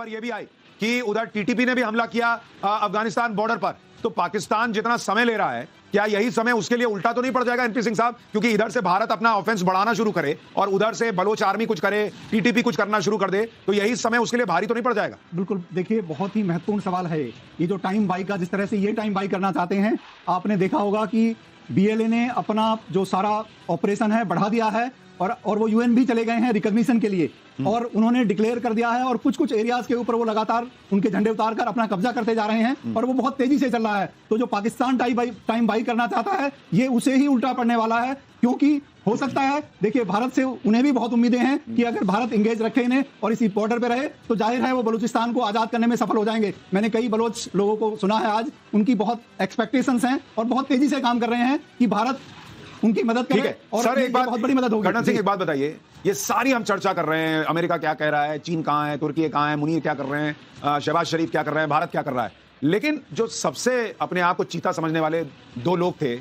खबर यह भी आई कि उधर टीटीपी ने भी हमला किया अफगानिस्तान बॉर्डर पर। तो पाकिस्तान जितना समय ले रहा है, क्या यही समय उसके लिए उल्टा तो नहीं पड़ जाएगा एनपी सिंह साहब? क्योंकि इधर से भारत अपना ऑफेंस बढ़ाना शुरू करे और उधर से बलोच आर्मी कुछ करे, टीटीपी कुछ करना शुरू कर दे, तो यही समय उसके लिए भारी तो नहीं पड़ जाएगा? बिल्कुल, देखिए बहुत ही महत्वपूर्ण सवाल है ये जो टाइम बाई का, जिस तरह से ये टाइम बाई करना चाहते हैं। आपने देखा होगा कि बीएलए ने अपना जो सारा ऑपरेशन है बढ़ा दिया है और वो यूएन भी चले गए हैं रिकॉग्निशन के लिए, और उन्होंने डिक्लेयर कर दिया है और कुछ कुछ एरियाज के ऊपर वो लगातार उनके झंडे उतार कर अपना कब्जा करते जा रहे हैं और वो बहुत तेजी से चल रहा है। तो जो पाकिस्तान टाइम बाई करना चाहता है ये उसे ही उल्टा पड़ने वाला है, क्योंकि हो सकता है, देखिए भारत से उन्हें भी बहुत उम्मीदें हैं कि अगर भारत इंगेज रखे इन्हें और इसी बॉर्डर पे रहे तो जाहिर है वो बलूचिस्तान को आजाद करने में सफल हो जाएंगे। मैंने कई बलोच लोगों को सुना है आज, उनकी बहुत एक्सपेक्टेशंस हैं और बहुत तेजी से काम कर रहे हैं कि भारत उनकी मदद करे और सर एक बात, बहुत बड़ी मदद होगी। कर्नल सिंह एक बात बताइए, ये सारी हम चर्चा कर रहे हैं, अमेरिका क्या कह रहा है, चीन कहां है, तुर्की कहां है, मुनीर क्या कर रहे हैं, शहबाज शरीफ क्या कर रहे हैं, भारत क्या कर रहा है, लेकिन जो सबसे अपने आप को चीता समझने वाले दो लोग थे,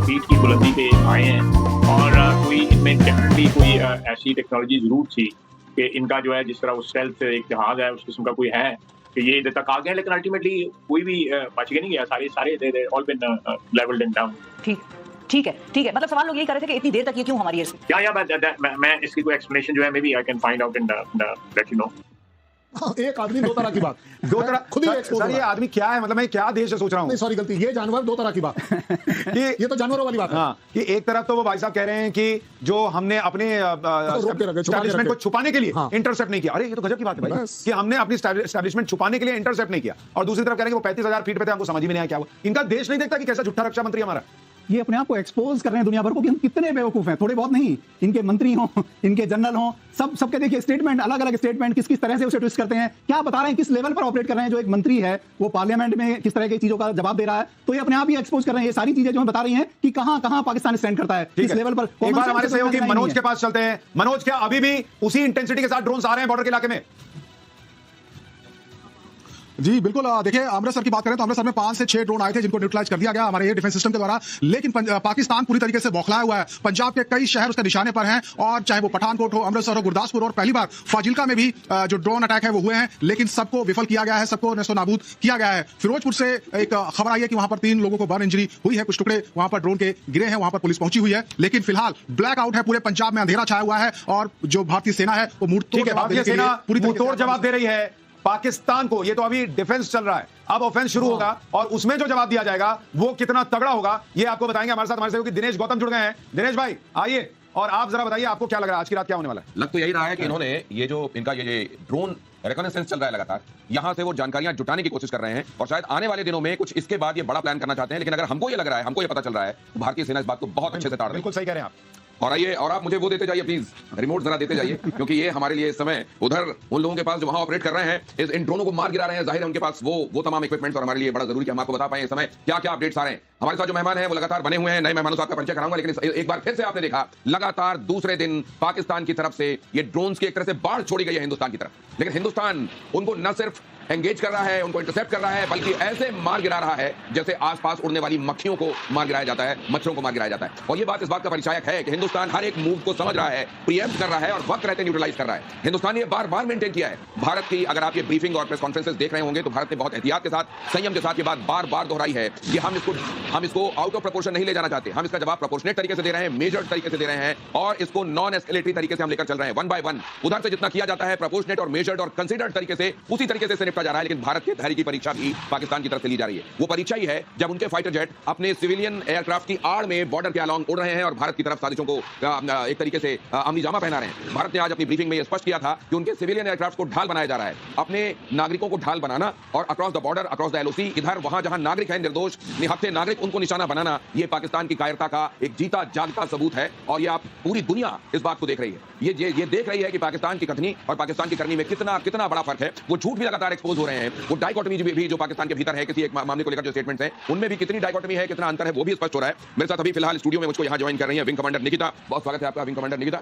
फीट की बुलंदी पे आए हैं और कोई इनमें डेफिनेटली कोई ऐसी टेक्नोलॉजी जरूर थी कि इनका जो है जिस तरह वो स्टेल्थ एक जहाज है उस किस्म का कोई है कि ये इधर तक आ गए, लेकिन अल्टीमेटली कोई भी बच के नहीं गया, सारे all been levelled and down. ठीक है, मतलब सवाल लोग यही कर रहे थे कि इतनी देर तक ये क्यों हमारी मैं इसकी कोई एक्सप्लेनेशन जो है maybe I can find out and let you know. एक आदमी दो तरह की बात, दो तरह खुद ही सर ये आदमी क्या है, मतलब मैं क्या देश से सोच रहा हूँ, नहीं सॉरी गलती, ये जानवर दो तरह की बात ये तो जानवरों वाली बात है। हाँ, कि एक तरफ तो वो भाई साहब कह रहे हैं कि जो हमने अपने एस्टैब्लिशमेंट को छुपाने के लिए इंटरसेप्ट नहीं किया। अरे ये तो गजब की बात है भाई कि हमने अपनी एस्टैब्लिशमेंट छुपाने के लिए इंटरसेप्ट नहीं किया, और दूसरी तरफ कह रहे हैं कि वो 35,000 फीट पे थे, हमको समझ ही नहीं आया क्या हुआ। इनका देश नहीं देखता कि कैसा झूठा रक्षा मंत्री हमारा। ये अपने आप को एक्सपोज कर रहे हैं दुनिया भर को कि हम कितने बेवकूफ हैं, थोड़े बहुत नहीं। इनके मंत्री हों, इनके जनरल हों, सबके देखिए स्टेटमेंट, अलग अलग स्टेटमेंट किस तरह से उसे ट्विस्ट करते हैं, क्या बता रहे हैं, किस लेवल पर ऑपरेट कर रहे हैं। जो एक मंत्री है वो पार्लियामेंट में किस तरह की चीजों का जवाब दे रहा है, तो ये अपने आप ही एक्सपोज कर रहे हैं। ये सारी चीजें जो हम बता रही हैं कि कहां पाकिस्तान स्टैंड करता है, किस लेवल पर। एक बार हमारे सहयोगी मनोज के पास चलते हैं। मनोज, क्या अभी भी उसी इंटेंसिटी के साथ ड्रोन्स आ रहे हैं बॉर्डर के इलाके में? जी बिल्कुल, देखिए अमृतसर की बात करें तो अमृतसर में 5 से 6 ड्रोन आए थे जिनको न्यूट्रलाइज कर दिया गया हमारे ये डिफेंस सिस्टम के द्वारा, लेकिन पाकिस्तान पूरी तरीके से बौखलाया हुआ है। पंजाब के कई शहर उसके निशाने पर हैं, और चाहे वो पठानकोट हो, अमृतसर हो, गुरदासपुर, और पहली बार फाजिल्का में भी जो ड्रोन अटैक है वो हुए हैं, लेकिन सबको विफल किया गया है, सबको नष्ट नाबूद किया गया है। फिरोजपुर से एक खबर आई है कि वहां पर 3 लोगों को बर्न इंजरी हुई है, कुछ टुकड़े वहां पर ड्रोन के गिरे हैं, वहां पर पुलिस पहुंची हुई है, लेकिन फिलहाल ब्लैक आउट है, पूरे पंजाब में अंधेरा छाया हुआ है, और जो भारतीय सेना है वो मुंहतोड़ जवाब दे रही है पाकिस्तान को। ये तो अभी डिफेंस चल रहा है, अब ऑफेंस शुरू होगा और उसमें जो जवाब दिया जाएगा वो कितना तगड़ा होगा ये आपको बताएंगे। हमारे साथ हमारे सहयोगी दिनेश गौतम जुड़ गए हैं। दिनेश भाई आइए, और आप जरा बताइए आपको क्या लग रहा है आज की रात क्या होने वाला है? लग तो यही रहा है कि इन्होंने ये जो इनका ये ड्रोन रिकॉनेसेंस चल रहा है लगातार, यहां से वो जानकारियां जुटाने की कोशिश कर रहे हैं, और शायद आने वाले दिनों में कुछ इसके बाद ये बड़ा प्लान करना चाहते हैं। लेकिन अगर हमको ये लग रहा है, हमको ये पता चल रहा है, तो भारतीय सेना इस बात को बहुत अच्छे से ताड़ रही है। बिल्कुल सही कह रहे हैं आप। और आइए, और आप मुझे वो देते जाइए प्लीज, रिमोट जरा देते जाइए, क्योंकि ये हमारे लिए इस समय उधर उन लोगों के पास जो वहां ऑपरेट कर रहे हैं, इन ड्रोनों को मार गिरा रहे हैं, जाहिर है उनके पास वो तमाम इक्विपमेंट्स, और हमारे लिए बड़ा जरूरी कि हम आपको बता पाएं इस समय क्या क्या अपडेट्स आ रहे हैं। हमारे साथ जो मेहमान हैं वो लगातार बने हुए हैं, नए मेहमानों से आपका परिचय कराऊंगा, लेकिन एक बार फिर से आपने देखा लगातार दूसरे दिन पाकिस्तान की तरफ से ये ड्रोन्स की एक तरह से बाढ़ छोड़ी गई है हिंदुस्तान की तरफ। लेकिन हिंदुस्तान उनको न सिर्फ एंगेज कर रहा है, उनको इंटरसेप्ट कर रहा है, बल्कि ऐसे मार गिरा रहा है जैसे आसपास उड़ने वाली मक्खियों को मार गिराया जाता है, मच्छरों को मार गिराया जाता है। और ये बात इस बात का परिचायक है कि हिंदुस्तान हर एक मूव को समझ रहा है, प्रीएम्प्ट कर रहा है और वक्त रहते न्यूट्रलाइज कर रहा है। हिंदुस्तान ने बार-बार मेंटेन किया है। भारत की अगर आप ये ब्रीफिंग और प्रेस कॉन्फ्रेंसेस देख रहे होंगे तो भारत ने बहुत एहतियात के साथ, संयम के साथ ये बात बार-बार दोहराई है कि हम इसको आउट ऑफ प्रोपोर्शन नहीं ले जाना चाहते। हम इसका जवाब प्रोपोर्शनेट तरीके से दे रहे हैं, मेजर्ड तरीके से दे रहे हैं और इसको नॉन एस्केलेटरी तरीके से हम लेकर चल रहे हैं, वन बाय वन। उधर से जितना किया जाता है प्रोपोर्शनेट और मेजर्ड और कंसीडर्ड तरीके से, उसी तरीके से निपटा जा रहा है। लेकिन भारत के धैर्य की परीक्षा भी पाकिस्तान की तरफ से ली जा रही है। वो परीक्षा ही है जब उनके फाइटर जेट अपने सिविलियन एयरक्राफ्ट की आड़ में बॉर्डर के अलोंग उड़ रहे हैं और भारत की तरफ साजिशों को एक तरीके से अमली जामा पहना रहे हैं। भारत ने आज अपनी ब्रीफिंग में यह स्पष्ट किया था कि उनके सिविलियन एयरक्राफ्ट को ढाल बनाया जा रहा है। अपने नागरिकों को ढाल बनाना और across the border, across the LOC, इधर वहां जहां नागरिक है निर्दोष निहत्थे नागरिक, उनको निशाना बनाना, ये पाकिस्तान की कायरता का एक जीता जागता सबूत है। और ये आप पूरी दुनिया इस बात को देख रही है। ये देख रही है कि पाकिस्तान की कथनी और पाकिस्तान की करनी में कितना बड़ा फर्क है। वो झूठ भी लगातार एक्सपोज हो रहे हैं। वो डाइकोटमी भी जो पाकिस्तान के भीतर है किसी एक मामले को लेकर जो स्टेटमेंट्स हैं उनमें भी कितनी डाइकोटमी है, कितना अंतर है, वो भी स्पष्ट हो रहा है। मेरे साथ अभी फिलहाल स्टूडियो में मुझको यहाँ ज्वाइन कर रही है विंग कमांडर निकिता। बहुत स्वागत है आपका विंग कमांडर निकिता।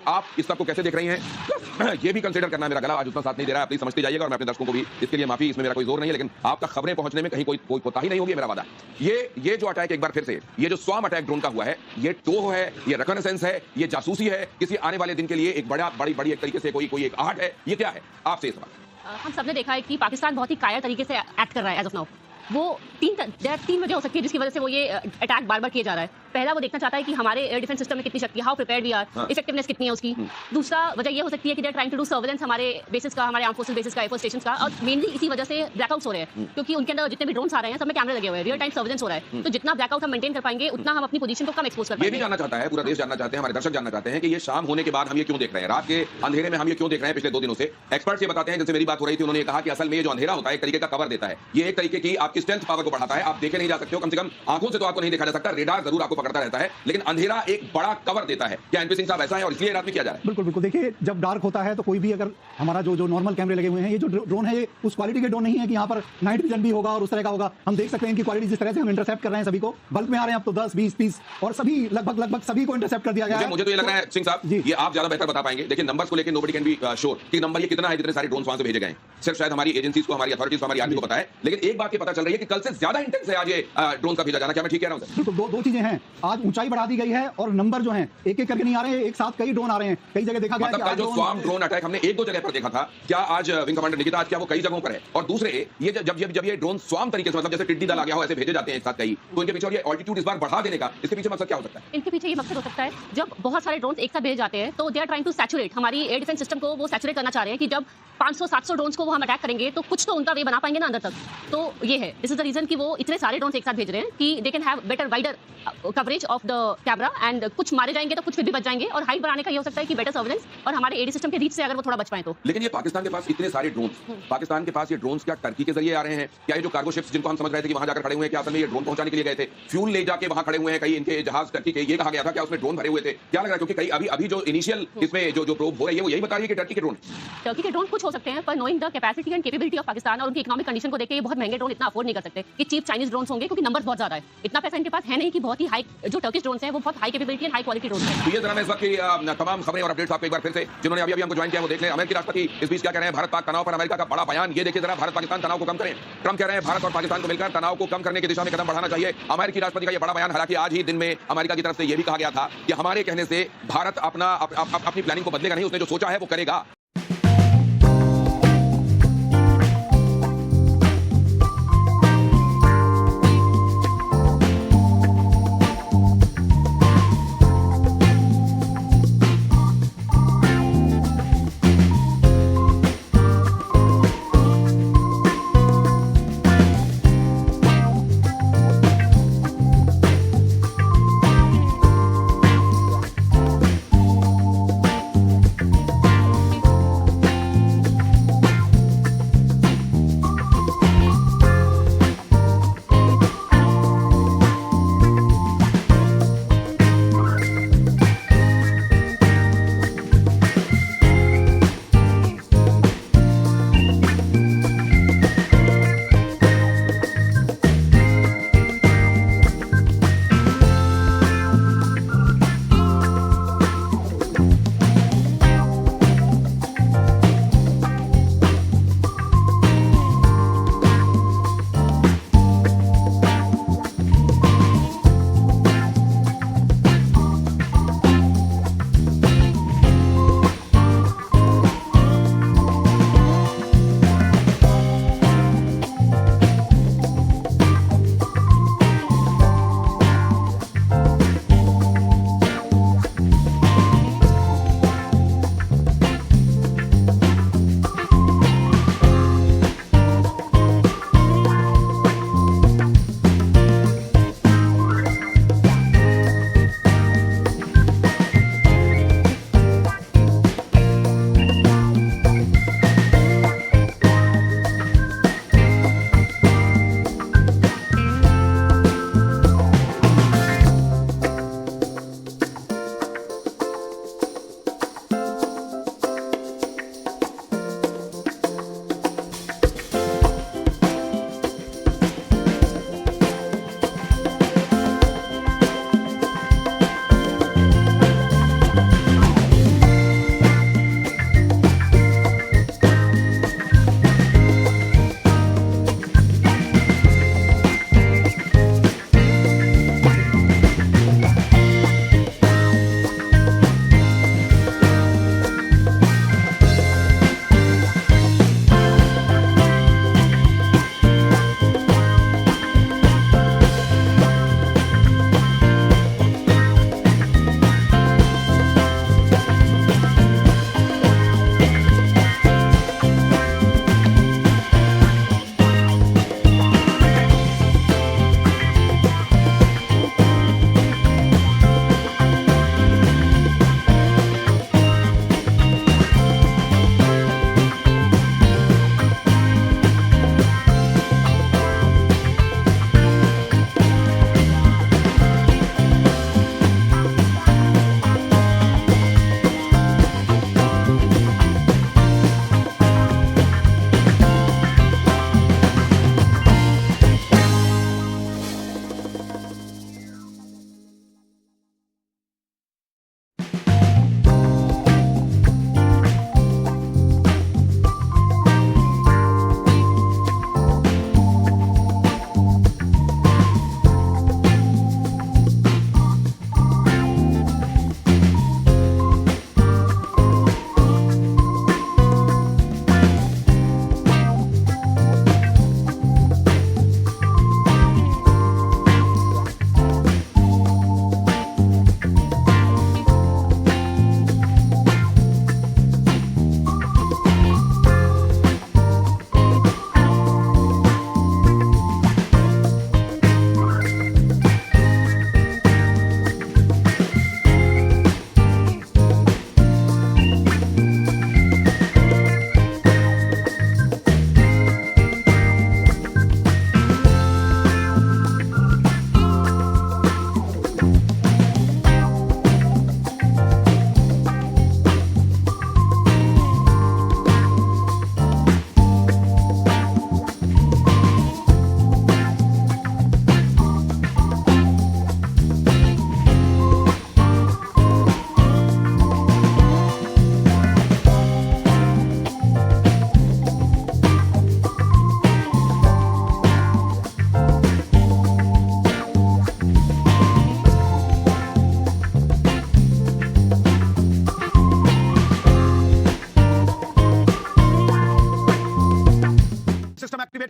आप इस सबको कैसे देख रही हैं? ये भी कंसीडर करना, मेरा गला आज उतना साथ नहीं दे रहा है, प्लीज समझते जाइएगा और मैं अपने दर्शकों को भी इसके लिए माफी, इसमें मेरा कोई जोर नहीं है, लेकिन आप तक खबरें पहुंचने में कहीं कोई कोताही नहीं होगी, मेरा वादा। ये जो अटैक एक बार फिर से, ये जो स्वाम अटैक ड्रोन का हुआ है, ये टो है, ये रिकॉनेसेंस है, ये जासूसी है, किसी आने वाले दिन के लिए एक बड़ी एक तरीके से कोई एक आहट है, ये क्या है? आपसे इस बात। हम सबने देखा है कि पाकिस्तान बहुत ही कायर तरीके से एक्ट कर रहा है एज ऑफ नाउ। वो तीन वजह हो सकती है जिसकी वजह से वो ये अटैक बार-बार किया जा रहा है। पहला, वो देखना चाहता है कि हमारे एयर डिफेंस सिस्टम में कितनी शक्ति, how prepared we are, effectiveness कितनी है उसकी। दूसरा वजह ये हो सकती है कि they are trying to do surveillance हमारे बेसिस का, हमारे आर्म फोर्सेस बेसिस का, एयरफोर्स स्टेशंस का, और मेनली इसी वजह से ब्लैकआउट्स हो रहे हैं क्योंकि उनके अंदर जितने भी ड्रोन्स आ रहे हैं सब में कैमरे लगे हुए हैं, रियल टाइम सर्वेलेंस हो रहा है। तो जितना ब्लैकआउट हम मेंटेन कर पाएंगे उतना हम अपनी पोजीशन को कम एक्सपोज कर पाएंगे। ये भी जानना चाहता है, पूरा देश जानना चाहते हैं, हमारे दर्शक जानना चाहते हैं कि ये शाम होने के बाद हम ये क्यों देख रहे हैं, रात के अंधेरे में हम ये क्यों देख रहे हैं पिछले 2 दिनों से। एक्सपर्ट्स ये बताते हैं, जैसे मेरी बात हो रही थी, उन्होंने कहा कि असल में ये जो अंधेरा होता है एक तरीके का कवर देता है, ये एक तरीके की आपकी स्ट्रेंथ पावर को बढ़ाता है। आप देखे नहीं जा सकते हो, कम से कम आंखों से तो आपको नहीं देखा जा सकता, रेडार जरूर आपको पकड़ता रहता है, लेकिन अंधेरा एक बड़ा कवर देता है। क्या एनपी सिंह साहब ऐसा है और इसलिए रात में किया जा रहा है? बिल्कुल बिल्कुल। देखिए, जब डार्क होता है तो कोई भी, अगर हमारा जो नॉर्मल कैमरे लगे हुए हैं, ये जो ड्रोन है ये उस क्वालिटी के ड्रोन नहीं है कि यहाँ पर नाइट विजन भी होगा और उस तरह का होगा। हम देख सकते हैं इनकी क्वालिटी, जिस तरह से हम इंटरसेप्ट कर रहे हैं सभी को, बल्क में आ रहे हैं अब तो 10, 20, 30 और सभी लगभग सभी को इंटरसेप्ट कर दिया गया है। मुझे तो ये लग रहा है सिंह साहब, ये आप ज्यादा बेहतर बता पाएंगे। देखिए, नंबर्स को लेकर नोबडी कैन बी श्योर कि नंबर ये कितना है, जितने सारे ड्रोन्स वहां से भेजे गए हैं, सिर्फ शायद हमारी एजेंसीज को, हमारी अथॉरिटीज को, हमारी आर्मी को पता है। लेकिन एक बात ये पता चल रही है कि कल से ज्यादा इंटेंस है आज ये ड्रोन का भेजा जाना। क्या मैं ठीक कह रहा हूं? बिल्कुल, दो चीजें हैं। आज ऊंचाई बढ़ा दी गई है और नंबर जो है एक एक करके नहीं आ रहे हैं, एक साथ कई ड्रोन आ रहे हैं। कई जगह देखा गया मतलब जो स्वाम ड्रोन अटैक हमने 1-2 जगह पर देखा था, क्या आज विंग कमांडर निकिता, आज क्या वो कई जगहों पर है? और दूसरे, ये जब ये ड्रोन स्वाम तरीके से, मतलब जैसे टिड्डी दल आ गया हो ऐसे भेजे जाते हैं एक साथ कई, तो इनके पीछे और ये ऑल्टीट्यूड इस बार बढ़ा देने का, इसके पीछे मकसद क्या हो सकता है? इनके पीछे ये मकसद हो सकता है, जब बहुत सारे ड्रोन्स एक साथ भेजे जाते हैं तो they are trying to saturate हमारी एयर डिफेंस सिस्टम को। वो सैचुरेट करना चाह रहे हैं कि जब 500-700 ड्रोन्स को वो हम अटैक करेंगे तो कुछ तो उनका वे बना पाएंगे ना अंदर तक। तो ये है, दिस इज द रीजन कि वो इतने सारे ड्रोन्स एक साथ भेज रहे हैं कि they can have better wider coverage of the camera, and कुछ मारे जाएंगे तो कुछ फिर भी बच जाएंगे। और हाइट बढ़ाने का ये हो सकता है कि बेटर सर्वेलेंस और हमारे एडी सिस्टम के रीच से अगर वो थोड़ा बच पाए तो। लेकिन ये पाकिस्तान के पास इतने सारे ड्रोन, पाकिस्तान के पास ये ड्रोन्स क्या टर्की के जरिए आ रहे हैं? क्या ये जो कार्गो शिप्स जिनको हम समझ रहे थे कि वहां जाकर खड़े हुए हैं, क्या असल में ये ड्रोन पहुंचाने के लिए गए थे? फ्यूल ले जाके वहां खड़े हुए हैं कई इनके जहाज टर्की के, ये कहा गया था क्या उसमें ड्रोन भरे हुए थे? क्या लग रहा है? क्योंकि कई अभी जो इनिशियल इसमें जो प्रोब हो रही है वो यही बता रही है कि टर्की के ड्रोन कुछ हो सकते हैं, पर knowing the capacity and capability of Pakistan और उनकी इकोनॉमिक कंडीशन को देख के ये बहुत महंगे ड्रोन इतना अफोर्ड नहीं कर सकते। ये चीप चाइनीज ड्रोन्स होंगे क्योंकि नंबर्स बहुत ज्यादा है। इतना पैसा इनके पास है नहीं कि बहुत ही हाई, जो टर्किश ड्रोन्स हैं वो बहुत high capability and high quality drones हैं। तो ये जरा मैं इस वक्त की तमाम खबरें और अपडेट्स आपको एक बार फिर से, जिन्होंने अभी हमको ज्वाइन किया वो देख लें। अमेरिकी राष्ट्रपति इस बीच क्या कह रहे हैं? भारत पाक तनाव पर अमेरिका का बड़ा बयान। ये देखिए जरा, भारत पाकिस्तान तनाव को कम करें। ट्रंप कह रहे हैं भारत और पाकिस्तान को मिलकर तनाव को कम करने की दिशा में कदम बढ़ाना चाहिए। अमेरिकी राष्ट्रपति का ये बड़ा बयान। हालांकि आज ही दिन में अमेरिका की तरफ से ये भी कहा गया था कि हमारे कहने से भारत अपनी प्लानिंग को बदलेगा नहीं, उसने जो सोचा है वो करेगा।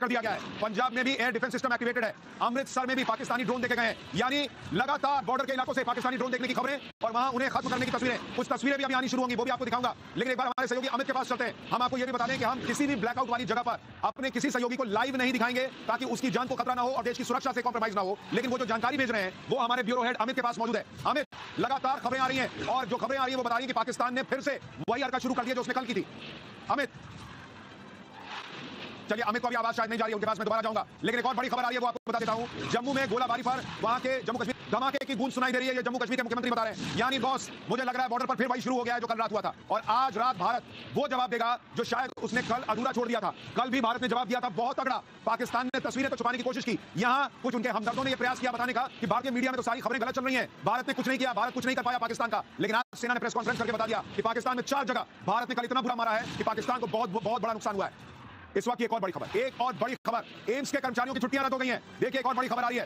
कर दिया गया है। पंजाब में भी एयर डिफेंस सिस्टम एक्टिवेटेड है। अमृतसर में भी पाकिस्तानी ड्रोन देखे गए हैं। यानी लगातार बॉर्डर के इलाकों से पाकिस्तानी ड्रोन देखने की खबरें और वहां उन्हें खत्म करने की तस्वीरें, कुछ तस्वीरें भी अभी आनी शुरू होंगी, वो भी आपको दिखाऊंगा। लेकिन एक बार हमारे सहयोगी अमित के पास चलते हैं। हम आपको यह भी बता दें कि हम किसी भी ब्लैकआउट वाली जगह पर अपने किसी सहयोगी को लाइव नहीं दिखाएंगे ताकि उसकी जान को खतरा ना हो और देश की सुरक्षा से कॉम्प्रोमाइज ना हो। लेकिन वो जो जानकारी भेज रहे हैं वो हमारे ब्यूरो हेड अमित के पास मौजूद है। अमित, लगातार खबरें आ रही हैं और जो खबरें आ रही है वो बता रही है कि पाकिस्तान ने फिर से वही हरकत शुरू कर दी है जो उसने कल की थी। अमित, चलिए, अमित को अभी आवाज शायद नहीं जा रही है उनके पास, मैं दोबारा जाऊंगा। लेकिन एक और बड़ी खबर आ रही है वो आपको बता देता हूं। जम्मू में गोलाबारी पर वहां के जम्मू कश्मीर धमाके की गूंज सुनाई दे रही है। ये जम्मू कश्मीर के मुख्यमंत्री बता रहे हैं। यानी बॉस, मुझे लग रहा है बॉर्डर पर फिर वही शुरू हो गया है जो कल रात हुआ था और आज रात भारत वो जवाब देगा जो शायद उसने कल अधूरा छोड़ दिया था। कल भी भारत ने जवाब दिया था बहुत तगड़ा। पाकिस्तान ने तस्वीरें तो छुपाने की कोशिश की। यहां कुछ उनके हमदर्दों ने यह प्रयास किया बताने का कि भारतीय मीडिया में तो सारी खबरें गलत चल रही हैं, भारत ने कुछ नहीं किया, भारत कुछ नहीं कर पाया पाकिस्तान का। लेकिन आज सेना ने प्रेस कॉन्फ्रेंस करके बता दिया कि पाकिस्तान में 4 जगह भारत ने कल इतना बुरा मारा है कि पाकिस्तान को बहुत बड़ा नुकसान हुआ है। इस वक्त एक और बड़ी खबर, एम्स के कर्मचारियों की छुट्टियां रद्द हो गई हैं। देखिए, एक और बड़ी खबर आ रही है।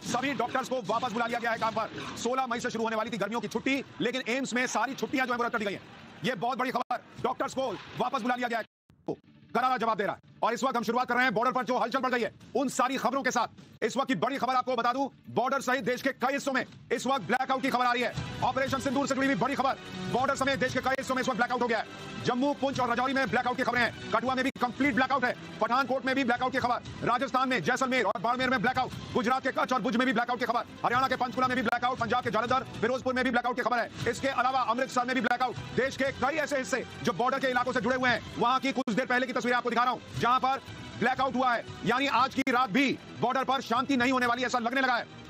सभी डॉक्टर्स को वापस बुला लिया गया है काम पर। 16 मई से शुरू होने वाली थी गर्मियों की छुट्टी, लेकिन एम्स में सारी छुट्टियां जो है वो रद्द कर दी गई हैं। ये बहुत बड़ी खबर, डॉक्टर्स को वापस बुला लिया गया है। करारा जवाब दे रहा है। और इस वक्त हम शुरुआत कर रहे हैं बॉर्डर पर जो हलचल बढ़ गई है उन सारी खबरों के साथ। इस वक्त की बड़ी खबर आपको बता दूं, बॉर्डर सहित देश के कई हिस्सों में इस वक्त ब्लैकआउट की खबर आ रही है। ऑपरेशन सिंदूर से जुड़ी हुई बड़ी खबर, बॉर्डर समेत देश के कई हिस्सों में इस वक्त ब्लैकआउट हो गया है। जम्मू, पुंछ और राजौरी में ब्लैकआउट की खबरें हैं। कठुआ में भी कंप्लीट ब्लैकआउट है। पठानकोट में भी ब्लैकआउट की खबर, राजस्थान में जैसलमेर और बाड़मेर में ब्लैकआउट, गुजरात के कच्छ और भुज में भी ब्लैकआउट की खबर, हरियाणा के पंचकुला में भी ब्लैकआउट, पंजाब के जालंधर, फिरोजपुर में भी ब्लैकआउट की खबर है। इसके अलावा अमृतसर में भी ब्लैकआउट। देश के कई ऐसे हिस्से जो बॉर्डर के इलाकों से जुड़े हुए हैं, वहां की कुछ देर पहले की तस्वीरें आपको दिखा रहा हूं जहां पर ब्लैकआउट हुआ है। यानी आज की रात भी बॉर्डर पर शांति नहीं होने वाली, ऐसा लगने लगा है।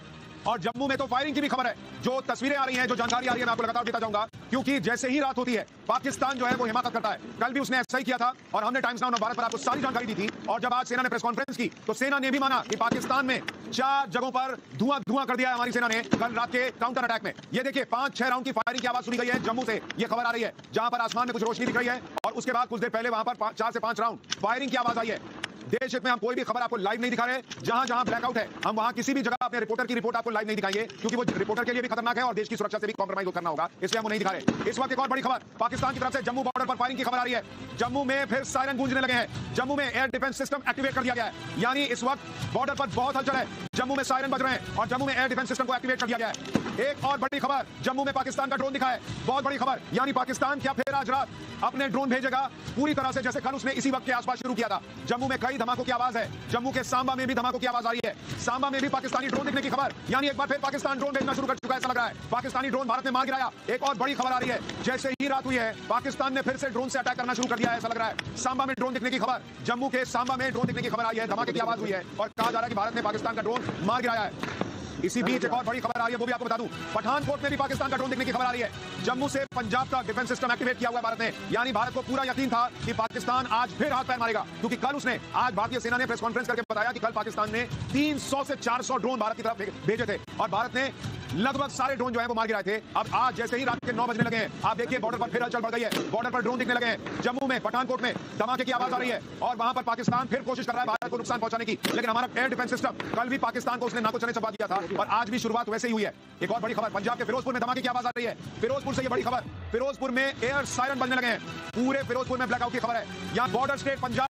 और जम्मू में तो फायरिंग की भी खबर है। जो तस्वीरें आ रही हैं, जो जानकारी आ रही है, मैं आपको लगातार देता जाऊंगा, क्योंकि जैसे ही रात होती है पाकिस्तान जो है वो हिमाकत करता है। कल भी उसने ऐसा ही किया था और हमने टाइम्स नाउ भारत पर आपको सारी जानकारी दी थी। और जब आज सेना ने प्रेस कॉन्फ्रेंस की तो सेना ने भी माना कि पाकिस्तान में 4 जगहों पर धुआं कर दिया है हमारी सेना ने कल रात के काउंटर अटैक में। ये देखिए, 5-6 राउंड की फायरिंग की आवाज सुनी गई है जम्मू से। ये खबर आ रही है जहां पर आसमान में कुछ रोशनी दिख रही है और उसके बाद कुछ देर पहले वहां पर 4 से 5 राउंड फायरिंग की आवाज आई है। देश हित में हम कोई भी खबर आपको लाइव नहीं दिखा रहे। जहां जहां ब्लैकआउट है हम वहां किसी भी जगह अपने रिपोर्टर की रिपोर्ट आपको लाइव नहीं दिखाएंगे, क्योंकि वो रिपोर्टर के लिए भी खतरनाक है और देश की सुरक्षा से भी कॉम्प्रोमाइज करना होगा, इसलिए हम नहीं दिखा रहे। इस वक्त एक और बड़ी खबर, पाकिस्तान की तरफ से जम्मू बॉर्डर पर फायरिंग की खबर आ रही है। जम्मू में फिर सायरन गूंजने लगे हैं। जम्मू में एयर डिफेंस सिस्टम एक्टिवेट कर दिया गया है। यानी इस वक्त बॉर्डर पर बहुत हलचल है। जम्मू में सायरन बज रहे हैं और जम्मू में एयर डिफेंस सिस्टम को एक्टिवेट कर दिया गया है। एक और बड़ी खबर, जम्मू में पाकिस्तान का ड्रोन दिखा है। बहुत बड़ी खबर, यानी पाकिस्तान क्या फिर आज रात अपने ड्रोन भेजेगा पूरी तरह से जैसे कल उसने इसी वक्त के आसपास शुरू किया था। जम्मू में कई धमाकों की आवाज है। जम्मू के सांबा में भी धमाकों की आवाज आ रही है। सांबा में भी पाकिस्तानी ड्रोन दिखने की खबर, यानी एक बार फिर पाकिस्तान ड्रोन भेजना शुरू कर चुका है ऐसा लग रहा है। पाकिस्तानी ड्रोन भारत ने मार गिराया। एक और बड़ी खबर आ रही है, जैसे ही रात हुई है पाकिस्तान ने फिर से ड्रोन से अटैक करना शुरू कर दिया है ऐसा लग रहा है। सांबा में ड्रोन दिखने की खबर, जम्मू के सांबा में ड्रोन दिखने की खबर आई है, धमाके की आवाज हुई है और कहा जा रहा है कि भारत ने पाकिस्तान का ड्रोन मार गिराया है। इसी बीच एक और बड़ी खबर आ रही है, वो भी आपको बता दूं, पठानकोट में भी पाकिस्तान का ड्रोन दिखने की खबर आ रही है। जम्मू से पंजाब तक डिफेंस सिस्टम एक्टिवेट किया हुआ है भारत ने। यानी भारत को पूरा यकीन था कि पाकिस्तान आज फिर हाथ पैर मारेगा, क्योंकि कल उसने, आज भारतीय सेना ने प्रेस कॉन्फ्रेंस करके बताया कि कल पाकिस्तान ने 300 से 400 ड्रोन भारत की तरफ भेजे थे और भारत ने लगभग सारे ड्रोन जो है वो मार गिराए थे। अब आज जैसे ही रात के 9 बजने लगे हैं, आप देखिए बॉर्डर पर फिर हलचल बढ़ गई है। बॉर्डर पर ड्रोन दिखने लगे हैं। जम्मू में, पठानकोट में धमाके की आवाज आ रही है और वहां पर पाकिस्तान फिर कोशिश कर रहा है भारत को नुकसान पहुंचाने की। लेकिन हमारा एयर डिफेंस सिस्टम, कल भी पाकिस्तान को उसने नाको चने चबा दिया था और आज भी शुरुआत वैसे ही हुई है। एक और बड़ी खबर, पंजाब के फिरोजपुर में धमाके की आवाज आ रही है। फिरोजपुर से ये बड़ी खबर, फिरोजपुर में एयर सायरन बजने लगे हैं। पूरे फिरोजपुर में ब्लैकआउट की खबर है। यहाँ बॉर्डर स्टेट पंजाब